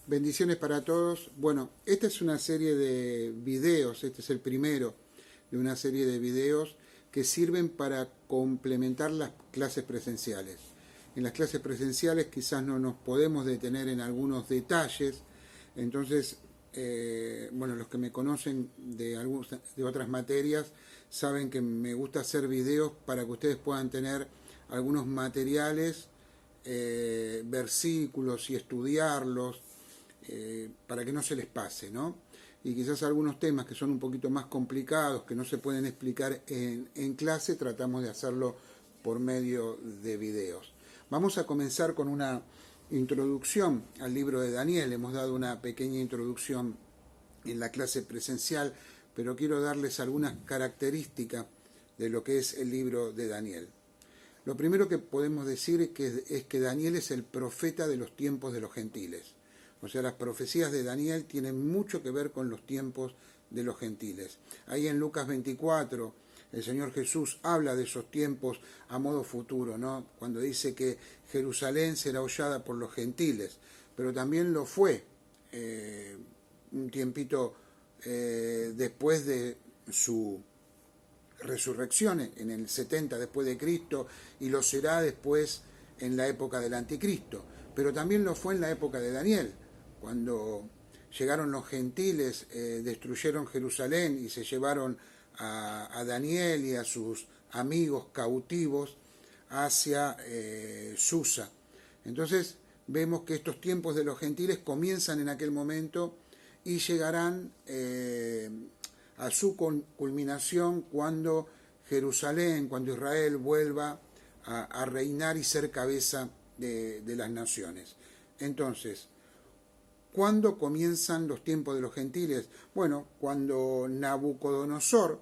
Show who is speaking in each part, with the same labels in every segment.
Speaker 1: Bendiciones para todos. Bueno, esta es una serie de videos, este es el primero de una serie de videos que sirven para complementar las clases presenciales. En las clases presenciales quizás no nos podemos detener en algunos detalles, entonces, bueno, los que me conocen de otras materias saben que me gusta hacer videos para que ustedes puedan tener algunos materiales, versículos y estudiarlos, para que no se les pase, ¿no? Y quizás algunos temas que son un poquito más complicados, que no se pueden explicar en clase, tratamos de hacerlo por medio de videos. Vamos a comenzar con una introducción al libro de Daniel. Hemos dado una pequeña introducción en la clase presencial, pero quiero darles algunas características de lo que es el libro de Daniel. Lo primero que podemos decir es que Daniel es el profeta de los tiempos de los gentiles. O sea, las profecías de Daniel tienen mucho que ver con los tiempos de los gentiles. Ahí en Lucas 24, el Señor Jesús habla de esos tiempos a modo futuro, ¿no? Cuando dice que Jerusalén será hollada por los gentiles, pero también lo fue un tiempito después de su resurrección, en el 70 después de Cristo, y lo será después en la época del anticristo. Pero también lo fue en la época de Daniel, cuando llegaron los gentiles, destruyeron Jerusalén y se llevaron a Daniel y a sus amigos cautivos hacia Susa. Entonces vemos que estos tiempos de los gentiles comienzan en aquel momento y llegarán a su culminación cuando Jerusalén, cuando Israel vuelva a reinar y ser cabeza de las naciones. Entonces, ¿cuándo comienzan los tiempos de los gentiles? Bueno, cuando Nabucodonosor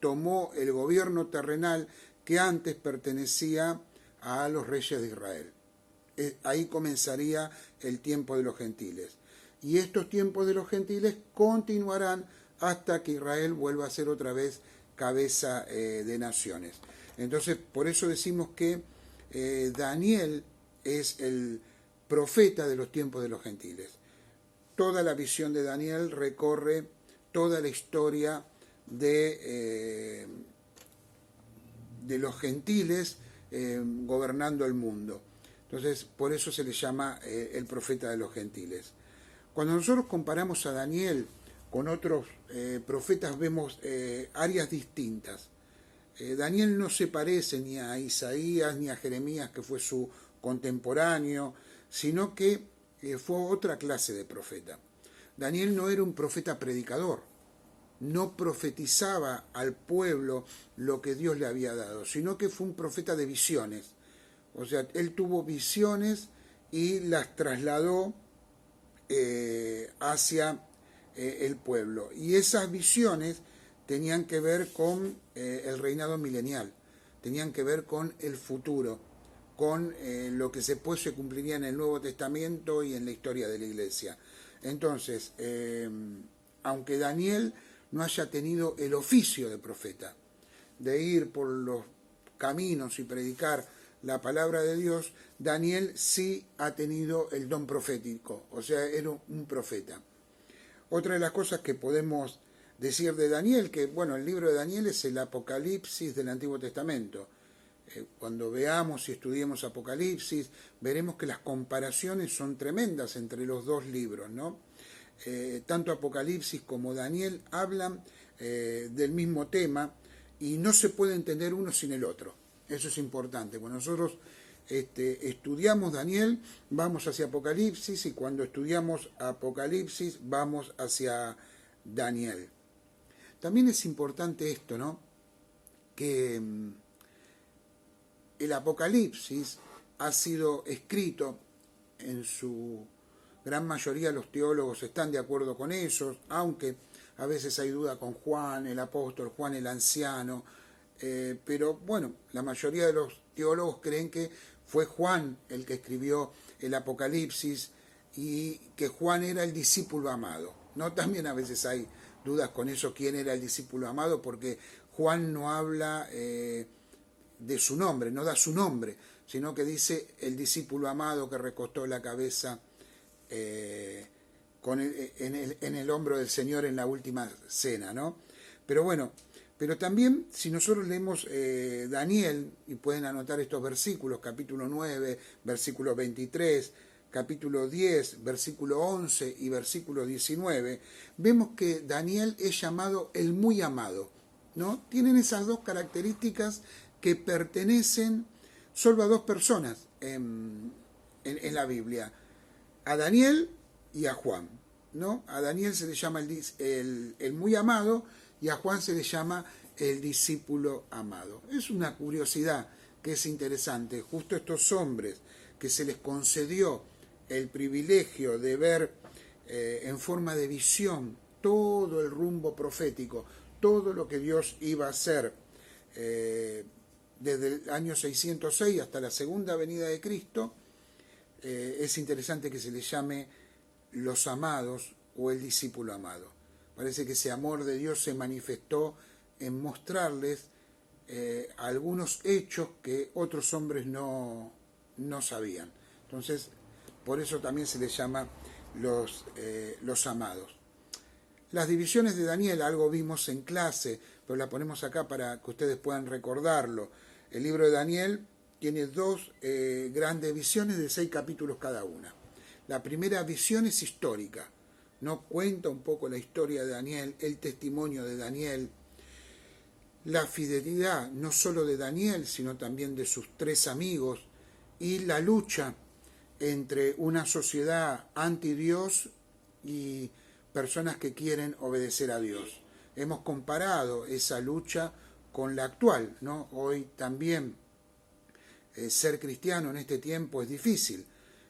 Speaker 1: tomó el gobierno terrenal que antes pertenecía a los reyes de Israel. Ahí comenzaría el tiempo de los gentiles. Y estos tiempos de los gentiles continuarán hasta que Israel vuelva a ser otra vez cabeza de naciones. Entonces, por eso decimos que Daniel es el profeta de los tiempos de los gentiles. Toda la visión de Daniel recorre toda la historia de los gentiles gobernando el mundo. Entonces, por eso se le llama el profeta de los gentiles. Cuando nosotros comparamos a Daniel con otros profetas, vemos áreas distintas. Daniel no se parece ni a Isaías ni a Jeremías, que fue su contemporáneo, sino que fue otra clase de profeta. Daniel no era un profeta predicador, no profetizaba al pueblo lo que Dios le había dado, sino que fue un profeta de visiones. O sea, él tuvo visiones y las trasladó hacia el pueblo. Y esas visiones tenían que ver con el reinado milenial, tenían que ver con el futuro, con lo que después se cumpliría en el Nuevo Testamento y en la historia de la Iglesia. Entonces, aunque Daniel no haya tenido el oficio de profeta, de ir por los caminos y predicar la palabra de Dios, Daniel sí ha tenido el don profético, o sea, era un profeta. Otra de las cosas que podemos decir de Daniel, que bueno, el libro de Daniel es el Apocalipsis del Antiguo Testamento. Cuando veamos y estudiemos Apocalipsis, veremos que las comparaciones son tremendas entre los dos libros, ¿no? Tanto Apocalipsis como Daniel hablan del mismo tema y no se puede entender uno sin el otro. Eso es importante. Cuando nosotros estudiamos Daniel, vamos hacia Apocalipsis, y cuando estudiamos Apocalipsis, vamos hacia Daniel. También es importante esto, ¿no? Que el Apocalipsis ha sido escrito, en su gran mayoría los teólogos están de acuerdo con eso, aunque a veces hay duda con Juan el apóstol, Juan el anciano, pero bueno, la mayoría de los teólogos creen que fue Juan el que escribió el Apocalipsis y que Juan era el discípulo amado, ¿no? También a veces hay dudas con eso, quién era el discípulo amado, porque Juan no habla de su nombre, no da su nombre, sino que dice el discípulo amado que recostó la cabeza en el hombro del Señor en la última cena, ¿no? Pero bueno, pero también si nosotros leemos Daniel, y pueden anotar estos versículos, capítulo 9, versículo 23, capítulo 10, versículo 11 y versículo 19, vemos que Daniel es llamado el muy amado, ¿no? Tienen esas dos características que pertenecen solo a dos personas en la Biblia, a Daniel y a Juan, ¿no? A Daniel se le llama el muy amado y a Juan se le llama el discípulo amado. Es una curiosidad que es interesante. Justo estos hombres que se les concedió el privilegio de ver en forma de visión todo el rumbo profético, todo lo que Dios iba a hacer desde el año 606 hasta la segunda venida de Cristo, es interesante que se les llame los amados o el discípulo amado. Parece que ese amor de Dios se manifestó en mostrarles algunos hechos que otros hombres no sabían. Entonces, por eso también se les llama los amados. Las divisiones de Daniel, algo vimos en clase, pero la ponemos acá para que ustedes puedan recordarlo. El libro de Daniel tiene dos grandes visiones de 6 capítulos cada una. La primera visión es histórica, ¿no? Cuenta un poco la historia de Daniel, el testimonio de Daniel, la fidelidad no solo de Daniel, sino también de sus 3 amigos, y la lucha entre una sociedad anti-Dios y personas que quieren obedecer a Dios. Hemos comparado esa lucha con la actual, ¿no? Hoy también ser cristiano en este tiempo es difícil,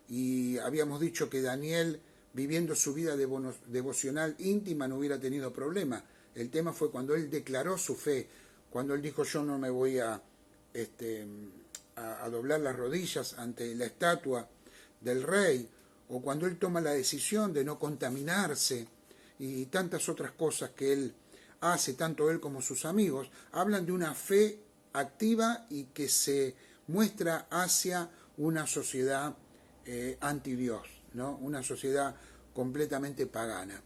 Speaker 1: y habíamos dicho que Daniel, viviendo su vida devocional íntima, no hubiera tenido problema. El tema fue cuando él declaró su fe, cuando él dijo: yo no me voy a doblar las rodillas ante la estatua del rey, o cuando él toma la decisión de no contaminarse, y tantas otras cosas que él hace, tanto él como sus amigos, hablan de una fe activa y que se muestra hacia una sociedad anti-Dios, ¿no? Una sociedad completamente pagana.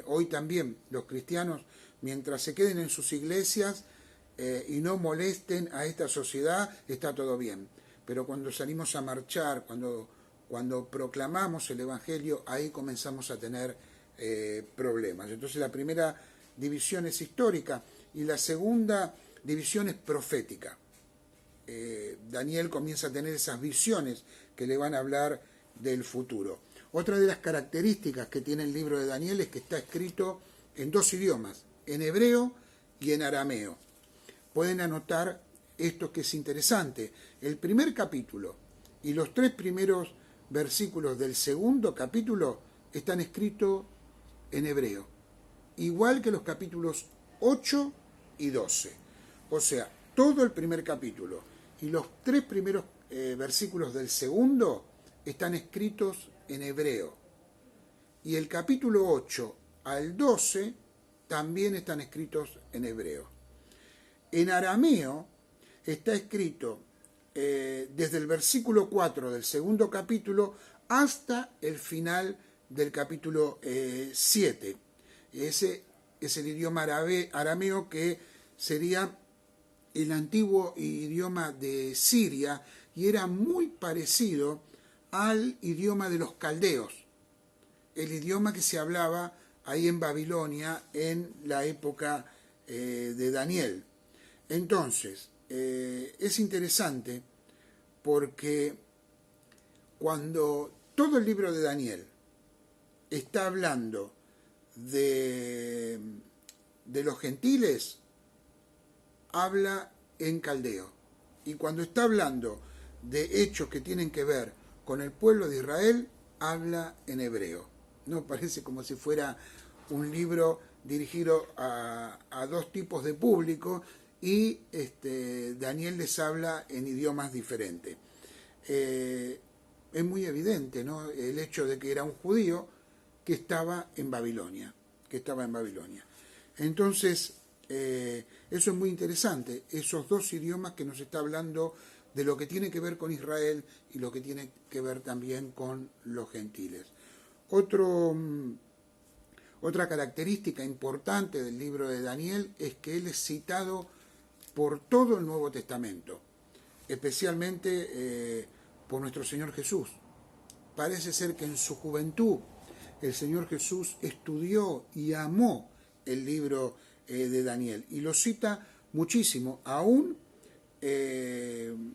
Speaker 1: Hoy también los cristianos, mientras se queden en sus iglesias y no molesten a esta sociedad, está todo bien. Pero cuando salimos a marchar, cuando proclamamos el Evangelio, ahí comenzamos a tener problemas. Entonces la primera división es histórica y la segunda división es profética. Daniel comienza a tener esas visiones que le van a hablar del futuro. Otra de las características que tiene el libro de Daniel es que está escrito en 2 idiomas, en hebreo y en arameo. Pueden anotar esto que es interesante. El primer capítulo y los 3 primeros versículos del segundo capítulo están escritos en hebreo, igual que los capítulos 8 y 12. O sea, todo el primer capítulo y los 3 primeros versículos del segundo están escritos en hebreo. Y el capítulo 8 al 12 también están escritos en hebreo. En arameo está escrito desde el versículo 4 del segundo capítulo hasta el final del capítulo 7. Ese es el idioma arameo, que sería el antiguo idioma de Siria, y era muy parecido al idioma de los caldeos, el idioma que se hablaba ahí en Babilonia en la época de Daniel. Entonces, es interesante porque cuando todo el libro de Daniel está hablando de los gentiles, habla en caldeo. Y cuando está hablando de hechos que tienen que ver con el pueblo de Israel, habla en hebreo. No parece como si fuera un libro dirigido a 2 tipos de público, y Daniel les habla en idiomas diferentes. Es muy evidente, ¿no?, el hecho de que era un judío que estaba en Babilonia. Entonces, eso es muy interesante, esos 2 idiomas que nos está hablando de lo que tiene que ver con Israel y lo que tiene que ver también con los gentiles. Otra característica importante del libro de Daniel es que él es citado por todo el Nuevo Testamento, especialmente por nuestro Señor Jesús. Parece ser que en su juventud el Señor Jesús estudió y amó el libro de Daniel y lo cita muchísimo, aún en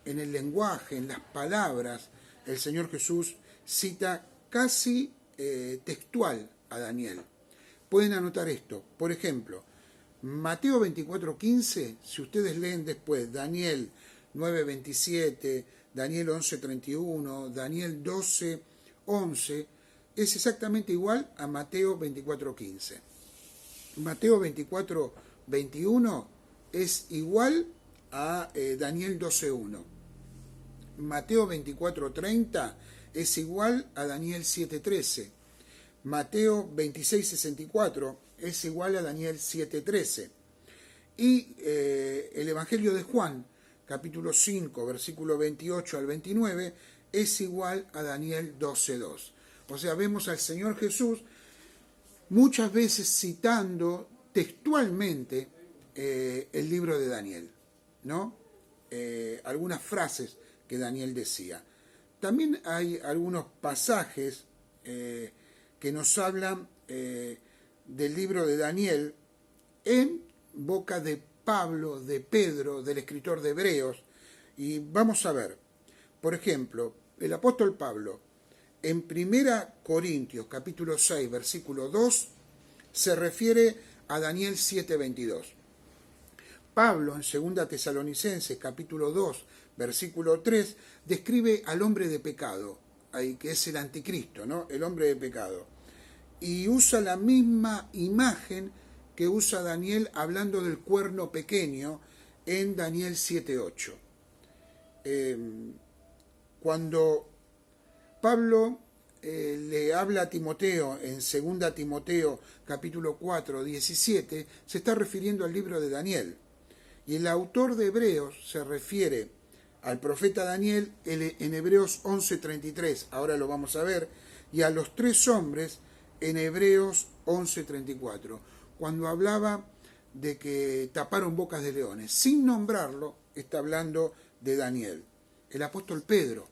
Speaker 1: el lenguaje, en las palabras. El Señor Jesús cita casi textual a Daniel. Pueden anotar esto. Por ejemplo, Mateo 24:15, si ustedes leen después Daniel 9:27, Daniel 11:31, Daniel 12:11, es exactamente igual a Mateo 24:15. Mateo 24:21 es igual a Daniel 12:1. Mateo 24:30 es igual a Daniel 7:13. Mateo 26:64 es igual a Daniel 7:13. Y el Evangelio de Juan, capítulo 5, versículo 28 al 29, es igual a Daniel 12:2. O sea, vemos al Señor Jesús muchas veces citando textualmente el libro de Daniel, ¿no? Algunas frases que Daniel decía. También hay algunos pasajes que nos hablan del libro de Daniel en boca de Pablo, de Pedro, del escritor de Hebreos. Y vamos a ver, por ejemplo, el apóstol Pablo, en 1 Corintios capítulo 6, versículo 2, se refiere a Daniel 7:22. Pablo, en 2 Tesalonicenses capítulo 2, versículo 3, describe al hombre de pecado, que es el anticristo, ¿no? El hombre de pecado. Y usa la misma imagen que usa Daniel hablando del cuerno pequeño en Daniel 7:8. Cuando Pablo le habla a Timoteo en 2 Timoteo capítulo 4, 17, se está refiriendo al libro de Daniel. Y el autor de Hebreos se refiere al profeta Daniel en Hebreos 11:33, ahora lo vamos a ver, y a los tres hombres en Hebreos 11:34, cuando hablaba de que taparon bocas de leones. Sin nombrarlo, está hablando de Daniel. El apóstol Pedro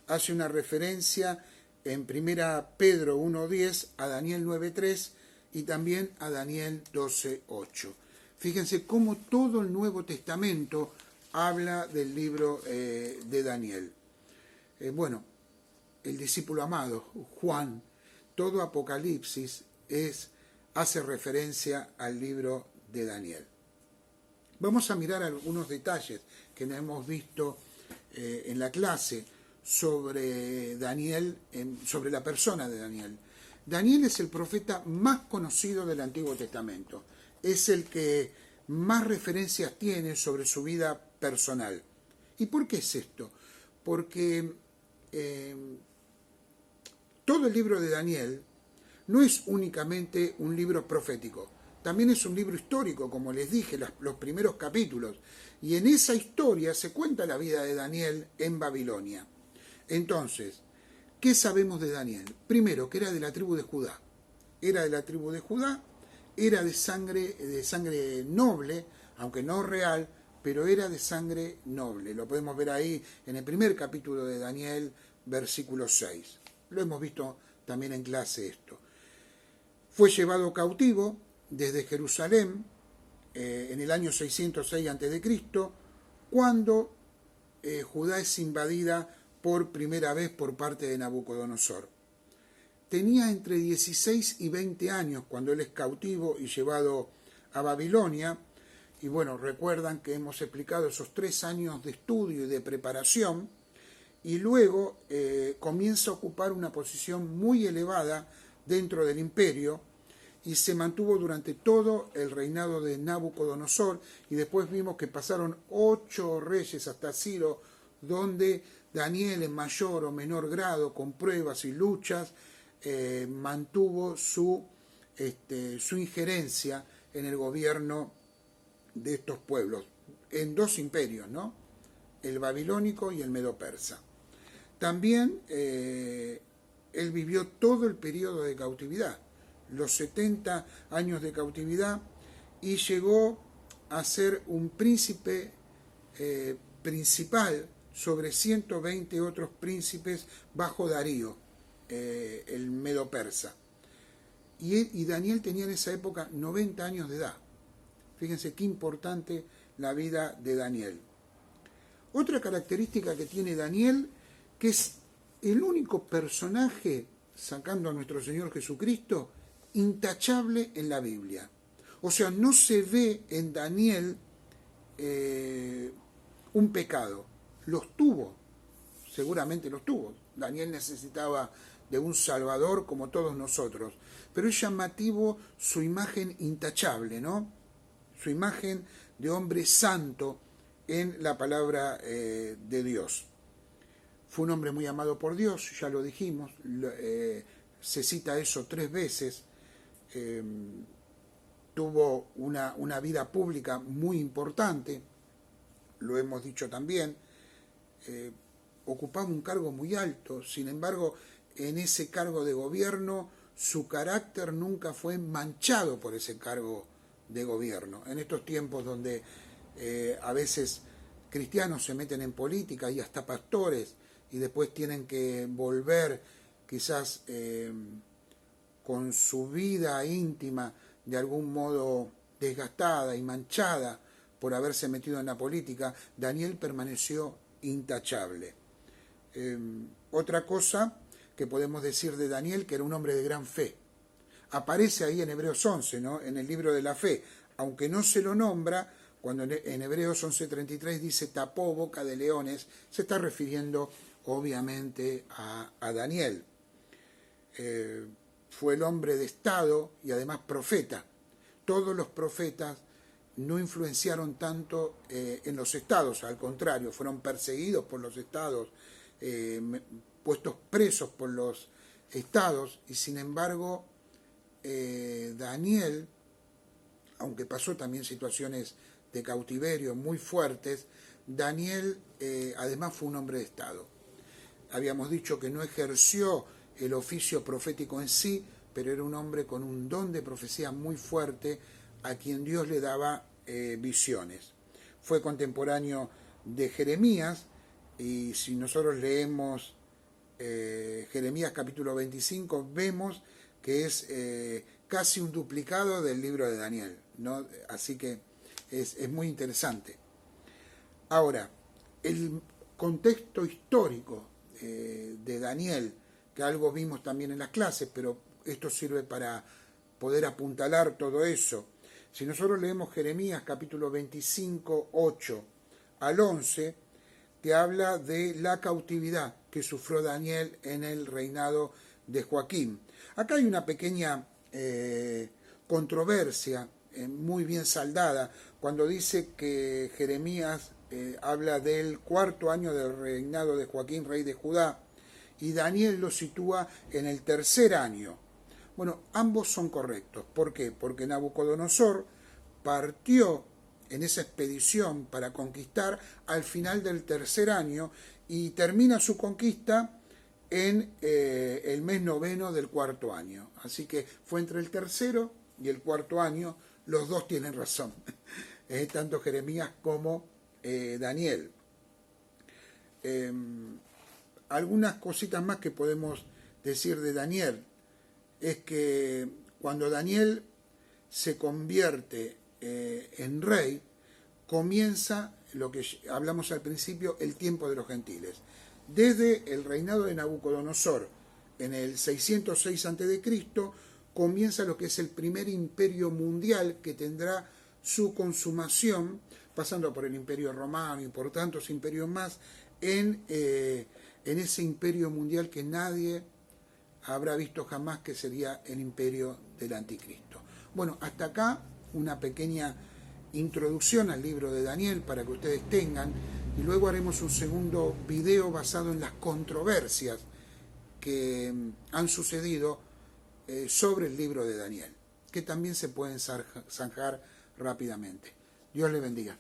Speaker 1: hace una referencia en 1 Pedro 1:10 a Daniel 9:3 y también a Daniel 12:8. Fíjense cómo todo el Nuevo Testamento habla del libro de Daniel. Bueno, el discípulo amado, Juan, todo Apocalipsis hace referencia al libro de Daniel. Vamos a mirar algunos detalles que no hemos visto en la clase sobre Daniel, sobre la persona de Daniel. Daniel es el profeta más conocido del Antiguo Testamento. Es el que más referencias tiene sobre su vida personal. ¿Y por qué es esto? Porque todo el libro de Daniel no es únicamente un libro profético, también es un libro histórico, como les dije, los primeros capítulos. Y en esa historia se cuenta la vida de Daniel en Babilonia. Entonces, ¿qué sabemos de Daniel? Primero, que era de la tribu de Judá. Era de la tribu de Judá, era de sangre noble, aunque no real, pero era de sangre noble. Lo podemos ver ahí en el primer capítulo de Daniel, versículo 6. Lo hemos visto también en clase esto. Fue llevado cautivo desde Jerusalén en el año 606 a.C., cuando Judá es invadida por primera vez por parte de Nabucodonosor. Tenía entre 16 y 20 años cuando él es cautivo y llevado a Babilonia. Y bueno, recuerdan que hemos explicado esos 3 años de estudio y de preparación. Y luego comienza a ocupar una posición muy elevada dentro del imperio y se mantuvo durante todo el reinado de Nabucodonosor. Y después vimos que pasaron 8 reyes hasta Ciro, donde Daniel en mayor o menor grado, con pruebas y luchas, mantuvo su injerencia en el gobierno de estos pueblos, en 2 imperios, ¿no? El babilónico y el medo-persa. También él Daniel vivió todo el periodo de cautividad, los 70 años de cautividad, y llegó a ser un príncipe principal sobre 120 otros príncipes bajo Darío, el medo persa. Y Daniel tenía en esa época 90 años de edad. Fíjense qué importante la vida de Daniel. Otra característica que tiene Daniel, que es el único personaje, sacando a nuestro Señor Jesucristo, intachable en la Biblia. O sea, no se ve en Daniel un pecado. Los tuvo, seguramente los tuvo. Daniel necesitaba de un Salvador como todos nosotros. Pero es llamativo su imagen intachable, ¿no? Su imagen de hombre santo en la palabra de Dios. Fue un hombre muy amado por Dios, ya lo dijimos, se cita eso 3 veces. Tuvo una vida pública muy importante, lo hemos dicho también. Ocupaba un cargo muy alto, sin embargo, en ese cargo de gobierno, su carácter nunca fue manchado por ese cargo de gobierno. En estos tiempos donde a veces cristianos se meten en política y hasta pastores, y después tienen que volver quizás con su vida íntima de algún modo desgastada y manchada por haberse metido en la política, Daniel permaneció intachable. Otra cosa que podemos decir de Daniel, que era un hombre de gran fe. Aparece ahí en Hebreos 11, ¿no? En el libro de la fe, aunque no se lo nombra, cuando en Hebreos 11:33 dice tapó boca de leones, se está refiriendo obviamente a Daniel. Fue el hombre de Estado y además profeta. Todos los profetas no influenciaron tanto en los estados, al contrario, fueron perseguidos por los estados, puestos presos por los estados, y sin embargo Daniel, aunque pasó también situaciones de cautiverio muy fuertes, Daniel además fue un hombre de Estado. Habíamos dicho que no ejerció el oficio profético en sí, pero era un hombre con un don de profecía muy fuerte, a quien Dios le daba visiones. Fue contemporáneo de Jeremías, y si nosotros leemos Jeremías capítulo 25, vemos que es casi un duplicado del libro de Daniel, ¿no? Así que es muy interesante. Ahora, el contexto histórico de Daniel, que algo vimos también en las clases, pero esto sirve para poder apuntalar todo eso. Si nosotros leemos Jeremías capítulo 25, 8 al 11, te habla de la cautividad que sufrió Daniel en el reinado de Joaquín. Acá hay una pequeña controversia muy bien saldada cuando dice que Jeremías habla del 4.º año del reinado de Joaquín, rey de Judá, y Daniel lo sitúa en el 3.er año. Bueno, ambos son correctos. ¿Por qué? Porque Nabucodonosor partió en esa expedición para conquistar al final del 3.er año y termina su conquista en el mes 9 del 4.º año. Así que fue entre el 3.er y el 4.º año, los dos tienen razón, tanto Jeremías como Daniel. Algunas cositas más que podemos decir de Daniel es que cuando Daniel se convierte en rey, comienza lo que hablamos al principio, el tiempo de los gentiles. Desde el reinado de Nabucodonosor en el 606 a.C., comienza lo que es el primer imperio mundial, que tendrá su consumación, pasando por el imperio romano y por tantos imperios más, en ese imperio mundial que nadie habrá visto jamás, que sería el imperio del anticristo. Bueno, hasta acá una pequeña introducción al libro de Daniel para que ustedes tengan, y luego haremos un segundo video basado en las controversias que han sucedido sobre el libro de Daniel, que también se pueden zanjar rápidamente. Dios les bendiga.